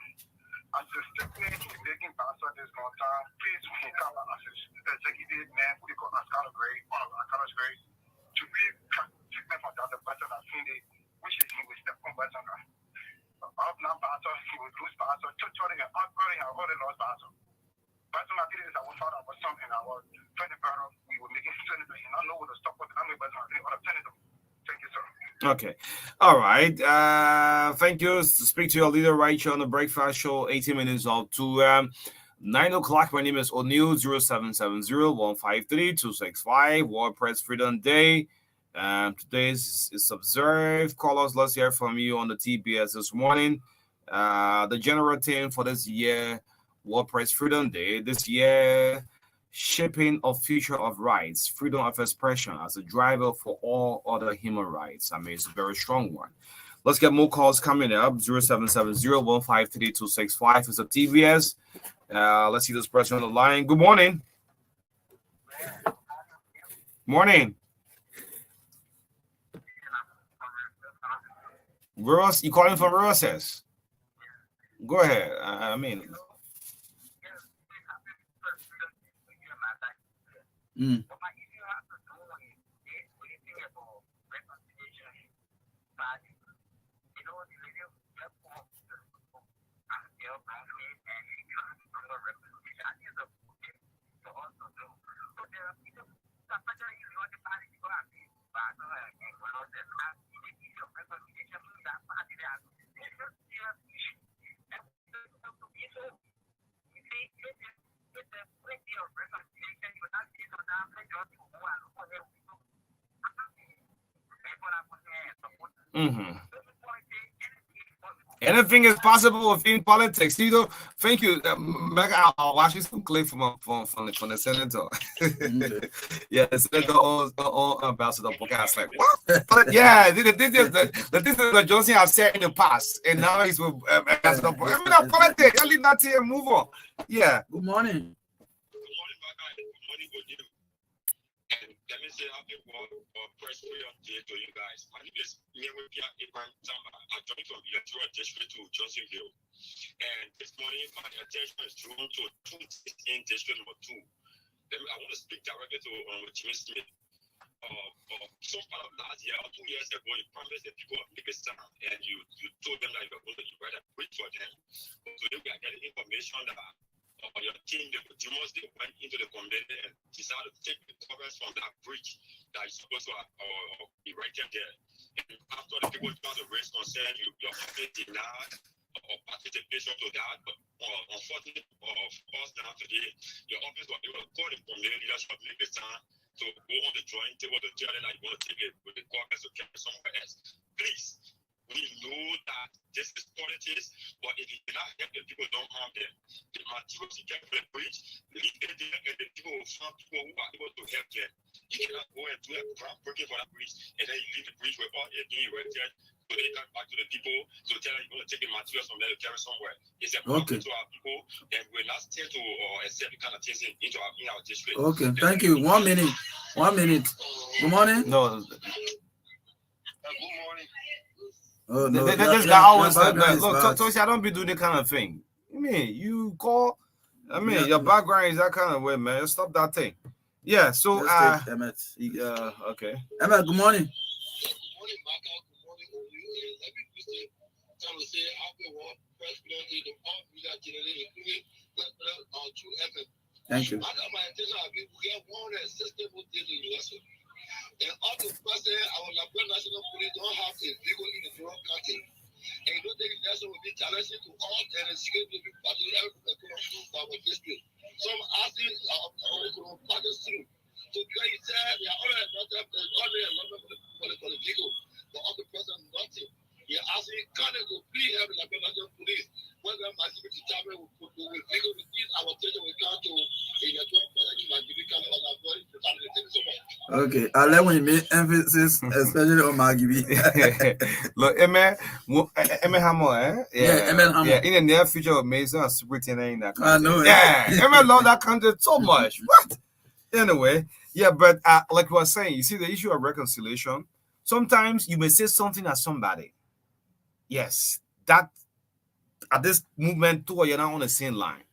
As a statement to making Pastor this more time, please we can come as executive man who call as kind of great, one of our kind of great, to be treatment from the person I've seen it, which is he will step on person. Up now, Pastor, he will lose Pastor, totally and outgoing and holding lost Pastor. Pastor, I did this, I was thought I was something, I was 20 better, we were making 20, and I know what to stop with, I'm a person, I think, what I'm telling them. Thank you, sir. Okay. All right. Thank you. Speak to your leader right here on the Breakfast Show, 18 minutes up to 9 o'clock. My name is O'Neill, 0770-153-265. World Press Freedom Day. Today is observed. Call us. Let's hear from you on the TBS this morning. The general theme for this year, World Press Freedom Day, this year, shaping a future of rights, freedom of expression as a driver for all other human rights. I mean, it's a very strong one. Let's get more calls coming up. 0770-153-265 is a TBS. Let's see this person on the line. Good morning. Morning. You calling from Roses? Go ahead. Mm-hmm. Anything is possible within politics. Thank you. I'll watch you some clip from the senator. Yeah, the senator on Ambassador podcast. Like, what? But yeah, this is what Johnson has said in the past, and now he's with Ambassador. I mean, politics. I leave that here and move on. Yeah. Good morning. Let me say happy Press Freedom Day to you guys. My name is Nyewepia Ibrahim Tamba. I joined from Electoral District to Johnsonville. And this morning, my attention is drawn to in District number 2. I want to speak directly to Jimmy Smith. Some part of last year, 2 years ago, you promised the people of Pakistan and you told them that you were going to write a bridge for them. But today, we are getting information that your team, the Demons, they went into the community and decided to take the covers from that bridge that is supposed to be right there. And after the people try to raise concern, your office denied participation to that. But unfortunately for us now today, your office was able to call the community leadership of Pakistan to go on the drawing table to tell them that you want to take it with the caucus to carry somewhere else. Please. We know that this is politics, but if you cannot help the people, don't harm them. The materials you get for the bridge, leave it there, and the people will find people who are able to help them. You cannot go and do a groundbreaking for that bridge, and then you leave the bridge where all you're doing rented, so they come back to the people, so tell them you're going to take the materials from there to carry somewhere. It's a problem to our people, and we're not still to accept the kind of things into our district. Okay, thank you. 1 minute. 1 minute. Good morning. No. Good morning. Oh, no. This guy always said that. Look, Toshi, I don't be doing that kind of thing. I mean, you call. I mean, your background is that kind of way, man. Stop that thing. Yeah. So, Emmett. okay. Emmett, good morning. Good morning, Maka. Good morning, Olu. Every Christian time to say happy work, President, the all media generally, including True FM. Thank you. I got my attention. We have 160 days in USA. And all the president, our Liberia National Police don't have a vehicle in the Durham County. And you don't think the election will be challenging to all and security party everything from our district. Some asking parties through. So because he said they are only for the vehicle, but all the president nothing. He asking can they go please help the Liberia National Police when the massive determine will vehicle with this our attention will come to in the 12 president Maggie can on our body to tell the so much. Okay, I like when you make emphasis, especially on Maggie. Look, Emma Hammer, eh? Yeah, Emma Hammer. Yeah, in the near future of Mason and superintendent in that country. I know. Yeah, Emma love that country so much. What? Anyway, yeah, but like we were saying, you see the issue of reconciliation. Sometimes you may say something at somebody. Yes, that at this movement too, you're not on the same line.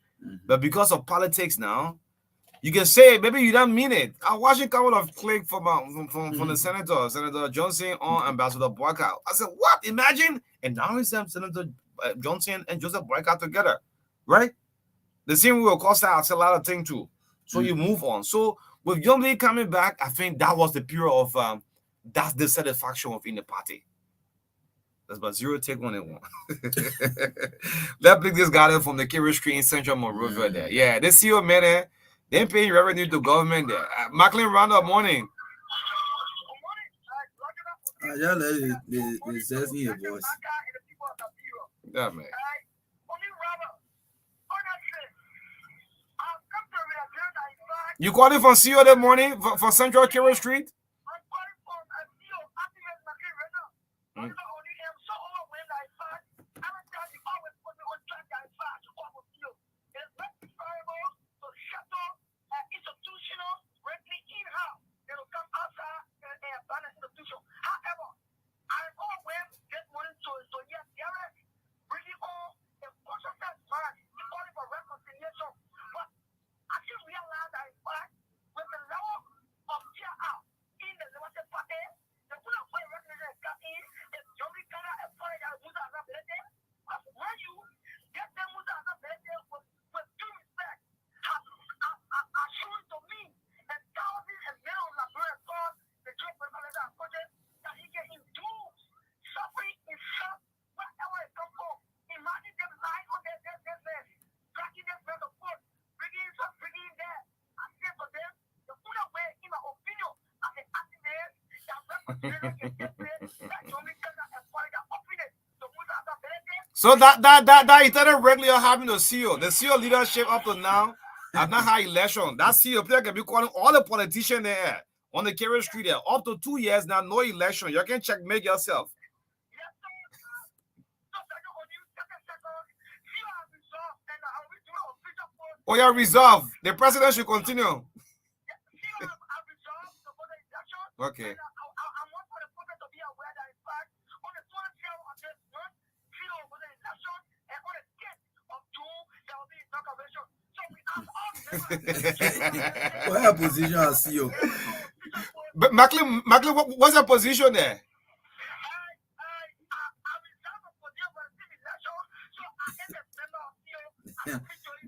But because of politics now, you can say maybe you don't mean it. I watched a couple of clips from the Senator Johnson on Ambassador Boyka. I said, what? Imagine, and now it's Senator Johnson and Joseph Boyka together, right? The same will cost us a lot of things too. So you move on. So with Young Lee coming back, I think that was the period of that's the satisfaction of in the party. That's about 0 take 1 and 1. Let's pick this guy from the Carey Street in Central Monrovia there. Yeah, they see you, man. They paying revenue to government there. Macklin Roundup morning. Yeah, they says in your voice. Yeah, man. You calling from CEO that morning for Central Carey Street? So that Italian regular having the CEO leadership up to now have not had election. That CEO player can be calling all the politicians there on the Carey Street there up to 2 years now, no election. You can checkmate yourself. Oh, yeah, resolve. The president should continue. Okay. What your position as CEO? But Macklin, what's your position there?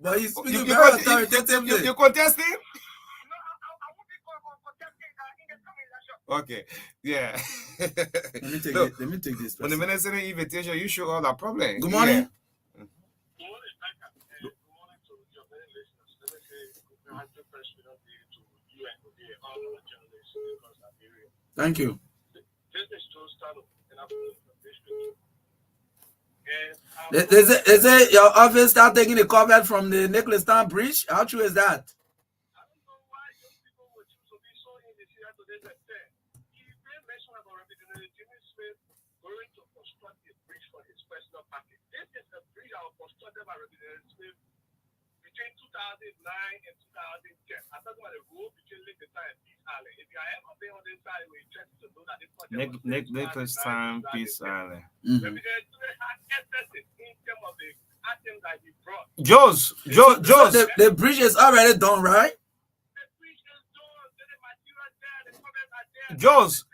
But he's speaking very authoritatively. You contesting? Okay, yeah. Let me take this. When the minister invitation, you show all that problem. Good morning. Thank you. Is it your office start taking the cover from the Nicholas Town Bridge? How true is that? appointed by Representative Smith between 2009 and 2010. I'm talking about the road between Lincoln and Peace Island. If you are ever been on this side, we're interested to know that this project Nicholas Time, Peace Island. Representative Smith had emphasis in terms of the items that he brought. Joe's. So the bridge is already done, right? The bridge is done, the material there, the comments are there. Joe's.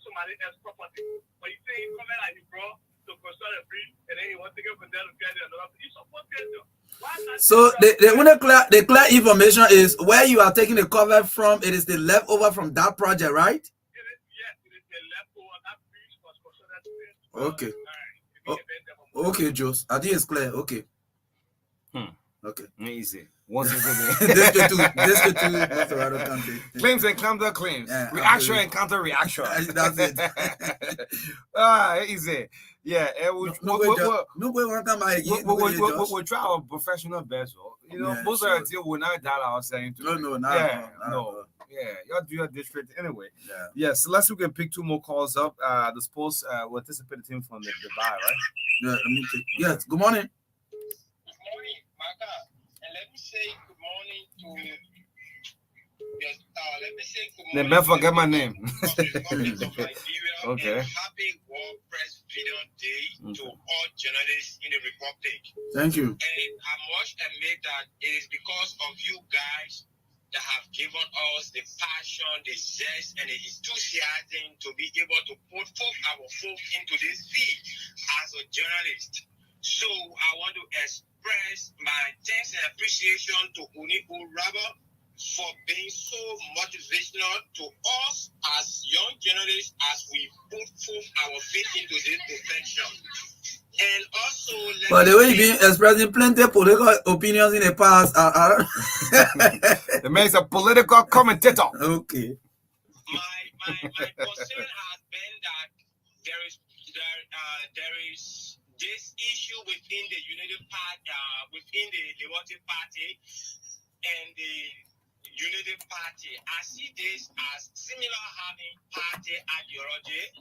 Somebody else property. But you say he come and he brought to construct a bridge and then he wants to get from there to get another. You support them. So the clear information is where you are taking the cover from. It is the leftover from that project, right? Yes, it is the leftover. That bridge was constructed. Okay. Okay, Jos. I think it's clear. Okay. Okay. Easy. Once again. District 2, County. Claims and counter claims. Yeah, reaction and counter reaction. That's it. Easy. Yeah. We'll try our professional best. You know, most of the time we're not that out saying. No. Yeah, y'all do your district anyway. Yeah. Yes, so let's we can pick 2 more calls up. The sports we're anticipating from the Dubai, right? Yeah, let me take. Yes, good morning. Good morning, Maka. And let me say good morning to yes, let me say good morning. Never forget my name. Okay. And happy World Press Freedom Day to all journalists in the Republic. Thank you. And I must admit that it is because of you guys that have given us the passion, the zest, and the enthusiasm to be able to put our folk into this field as a journalist. So I want to express my thanks and appreciation to Unico Rubber for being so motivational to us as young journalists as we put forth our faith into this profession. And also, but the way you've been expressing plenty of political opinions in the past, the man is a political commentator. Okay. My concern has been that there is this issue within the Unity Party, within the Liberty Party, and the Unity Party. I see this as similar having party ideology.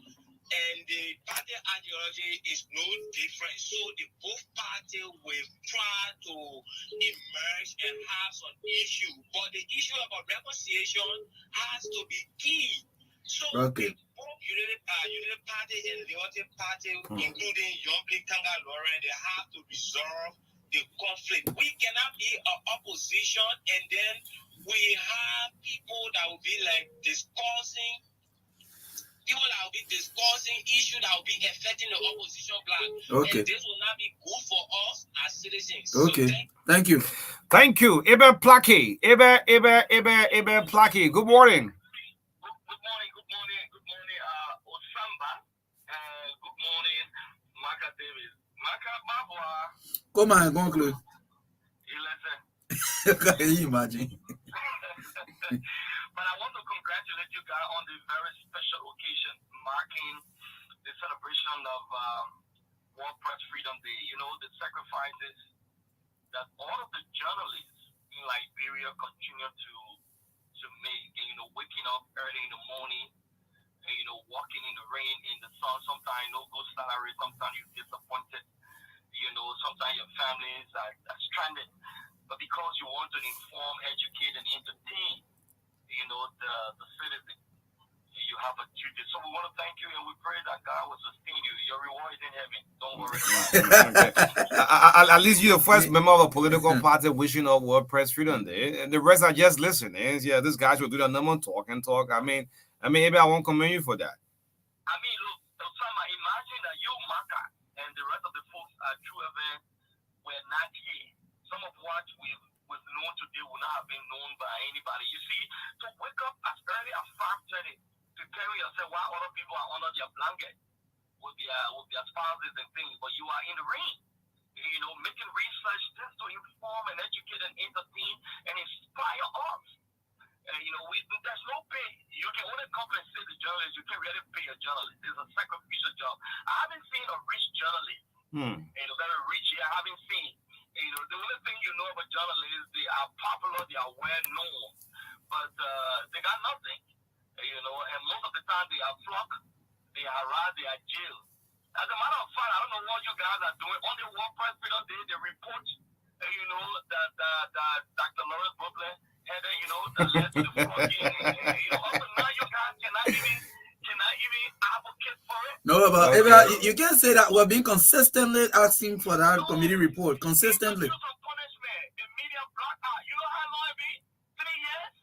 And the party ideology is no different. So the both parties will try to emerge and have some issue. But the issue about reconciliation has to be key. So okay. Both Unity Party and Liberty Party, including Yombli Kanga Lauren, they have to resolve the conflict. We cannot be an opposition and then we have people that will be like discussing issues that will be affecting the opposition bloc. Okay. And this will not be good for us as citizens. Okay. So thank you. Thank you. Iber Plaki. Iber Plaki. Good morning. Good morning, Osamba. Good morning, Maka Davis. Maka Babwa. Come on, go close. Listen. Can you imagine? But I want to congratulate you guys on the very special occasion marking the celebration of World Press Freedom Day. You know, the sacrifices that all of the journalists in Liberia continue to make. And, you know, waking up early in the morning, and, you know, walking in the rain, in the sun. Sometimes no good salary, sometimes you're disappointed. You know, sometimes your families are stranded. But because you want to inform, educate, and entertain, you know, the citizen, you have a duty. So we want to thank you, and we pray that God will sustain you. Your reward is in heaven. Don't worry about it. At least you're the first member of a political party wishing our World Press Freedom Day, and the rest are just listening. Yeah, these guys will do the number talk. I mean, maybe I won't commend you for that. I mean, look, Osama, imagine that you, Maka, and the rest of the folks at True Event were not here. Some of what we've known today would not have been known by anybody. You see, to wake up as early as 5:30 to carry yourself while other people are under their blanket with their spouses and things, but you are in the rain. You making research just to inform and educate and entertain and inspire us. There's no pay. You can only compensate the journalists. You can't really pay a journalist. It's a sacrificial job. I haven't seen a rich journalist. Very rich. I haven't seen. The only thing you know about journalists, they are popular, they are well known, but they got nothing. And most of the time they are flocked, they are around, they are jailed. As a matter of fact, I don't know what you guys are doing. On the World Press Freedom Day, they report, that Dr. Lawrence Butler had, that led to the flocking. Also now you guys cannot even advocate for it. No, but you can't say that we're being consistently asking for that committee report. Consistently. The media block out. You know how long it be? 3 years?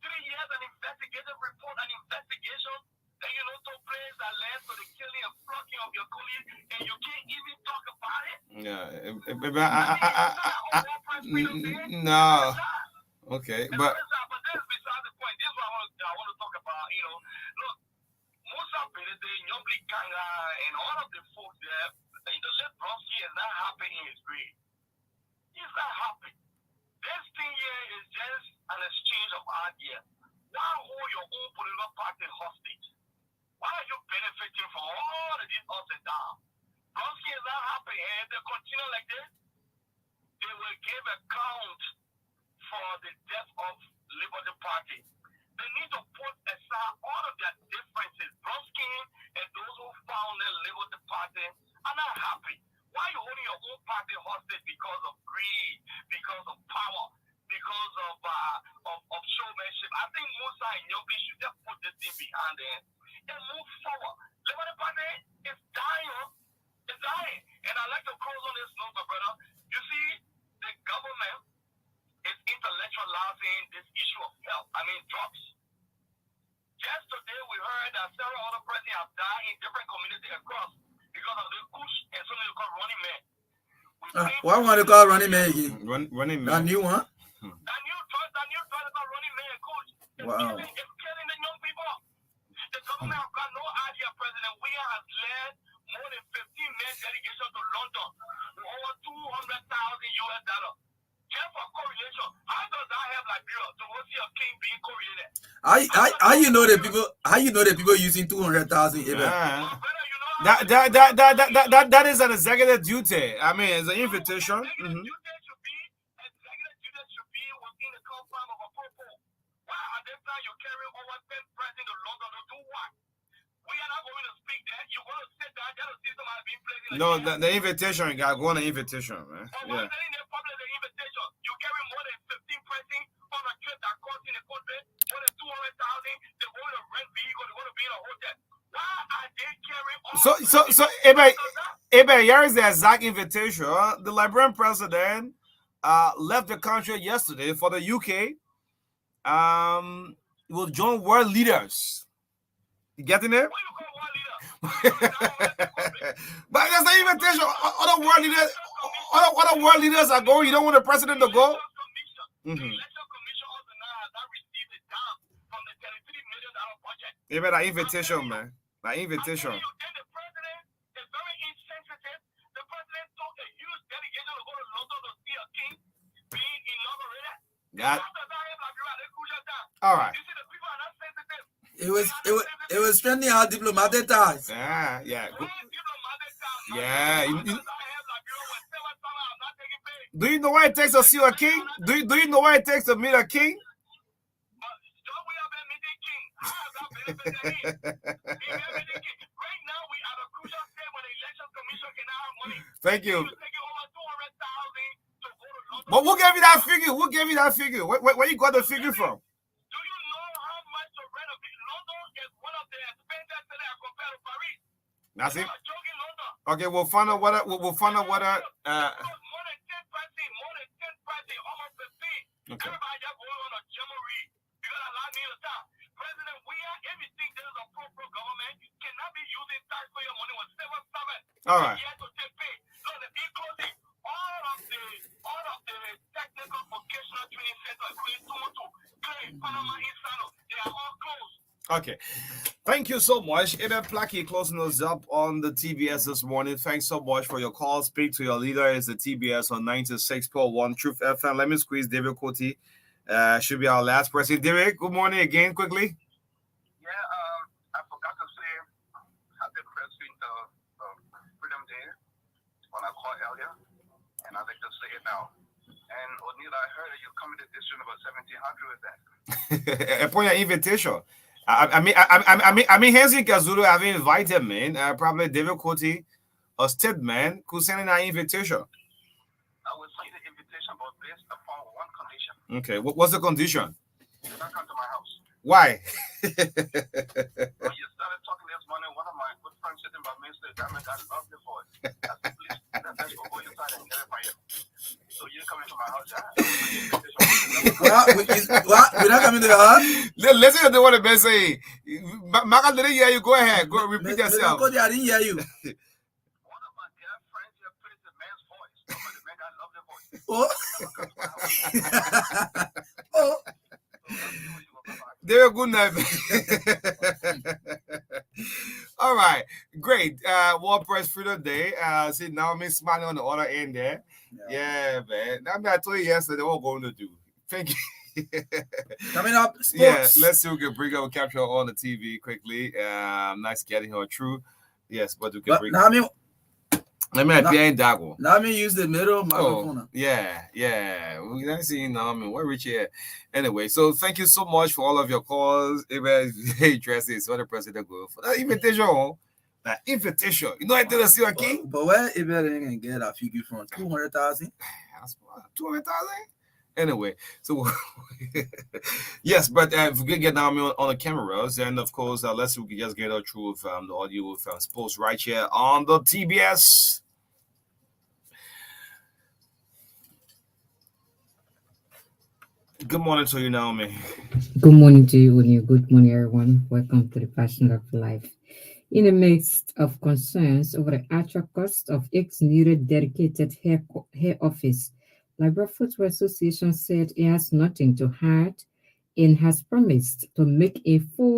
3 years, an investigative report, an investigation that took place that led to the killing and flocking of your colleagues, and you can't even talk about it? No. Okay, but this is beside the point. This is what I want to talk about. Look, Musa Benede, Nyobli Kanga, and all of the folks there, let Brodsky is not happy in his grave. He's not happy. This thing here is just an exchange of ideas. Why hold your own political party hostage? Why are you benefiting from all of these ups and downs? Brodsky is not happy, and they continue like this. They will give account for the death of Liberty Party. They need to put aside all of their differences. Brodsky and those who founded Liberty Party are not happy. Why are you holding your own party hostage because of greed, because of power, because of showmanship? I think Musa and Yobi should just put this thing behind them and move forward. Liberty Party is dying. It's dying. And I'd like to close on this note, my brother. You see, the government is intellectualizing this issue of health. Drugs. Yesterday, we heard that several other presidents have died in different communities across because of the kush and something they call running man. What want to call running man again? Running man. That new one? That new drug about running man, coach. It's killing the young people. The government have got no idea. President Weah has led more than 15-man delegation to London with over $200,000. Just for correlation, how does that help Liberia to go see a king being correlated? How you know the people using 200,000? That is an executive duty. It's an invitation. Executive duty should be within the confines of a purpose. Why at this time you carry over 10 presidents to London to do what? We are not going to speak there. You're going to sit there and just see somebody being placed in No, the invitation, you got to go on the invitation, man. Yeah. You carry more than 15 presidents on a trip that costs in the country more than 200,000. They're going to rent vehicle. They're going to be in a hotel. Why are they carrying all So Ebe, here is the exact invitation. The Liberian president left the country yesterday for the UK. Will join world leaders. You getting it? What you call world leader? But that's the invitation. Other world leaders are going. You don't want the president to go? The election commission also now has not received a dime from the $33 million budget. Ebe, that invitation, man. That invitation. And the president is very insensitive. The president took a huge delegation to go to London to see a king being inaugurated. All right. You see, the people are not sensitive. It was strengthening our diplomatic ties. Yeah. Do you know what it takes to see a king? Do you know what it takes to meet a king? Right now, we are at a crucial stage when the election commission cannot have money. Thank you. Over 200,000 to go to London. But who gave you that figure? Who gave you that figure? Where you got the figure from? Do you know how much to rent a big London is one of the expensive cities compared to Paris? That's it. Joking London. Okay, we'll find out what more than 10 pricing, almost 15. Okay. Everybody just going on a jamboree. You gotta allow me to stop. President Weah, everything that is a pro-government cannot be using taxpayer money with civil servants. All right. To take pay. So including all of the technical vocational training centers, including Toronto, Clay, Panama, Insano, they are all closed. Okay. Thank you so much. Ebe Plaki closing us up on the TBS this morning. Thanks so much for your call. Speak to your leader. It's the TBS on 96.1 Truth FM. Let me squeeze David Koti. Should be our last person. David, good morning again, quickly. Yeah, I forgot to say happy President Freedom Day when I called earlier, and I'd like to say it now. And O'Neill, I heard that you come to the district about 1700 with that. Upon your invitation. I mean, Henry Kazulu have invited me, probably David Koti, a state man, who sent an invitation. I will send the invitation, but based upon one condition. Okay, what's the condition? You don't come to my house. Why? When you started talking this morning, one of my good friends sitting by me said, "Damn it, I love your voice." I said, "Please, let's go inside and get it for you." So you coming to my house? We're not coming to your house. Listen to what the best say. Maka didn't hear you. Go ahead. Go repeat yourself. I didn't hear you. One of my dear friends here plays the man's voice. Somebody make I love the voice. Oh. They're a good night. All right, great. World Press Freedom Day. See, Naomi smiling on the other end there. Yeah, man. I told you yesterday what we're going to do. Thank you. Coming up, sports. Yeah, let's see if we can bring up capture on the TV quickly. Nice getting her through. Yes, but we can bring Let me use the middle microphone. Oh, yeah. We don't see Naomi. Where Rich here? Anyway, so thank you so much for all of your calls. It was very interesting. So the president go for that invitation. That invitation. You know I did see a king. But where if they can get a figure from 200,000? 200,000? Anyway, so yes, but if we can get Naomi on the cameras, and of course, let's see if we can just get her through with the audio with sports right here on the TBS. Good morning to you, Naomi. Good morning to you, Uni. Good morning, everyone. Welcome to the Passion of Life. In the midst of concerns over the actual cost of its needed dedicated hair office, Liberal Footwear Association said it has nothing to hide and has promised to make a full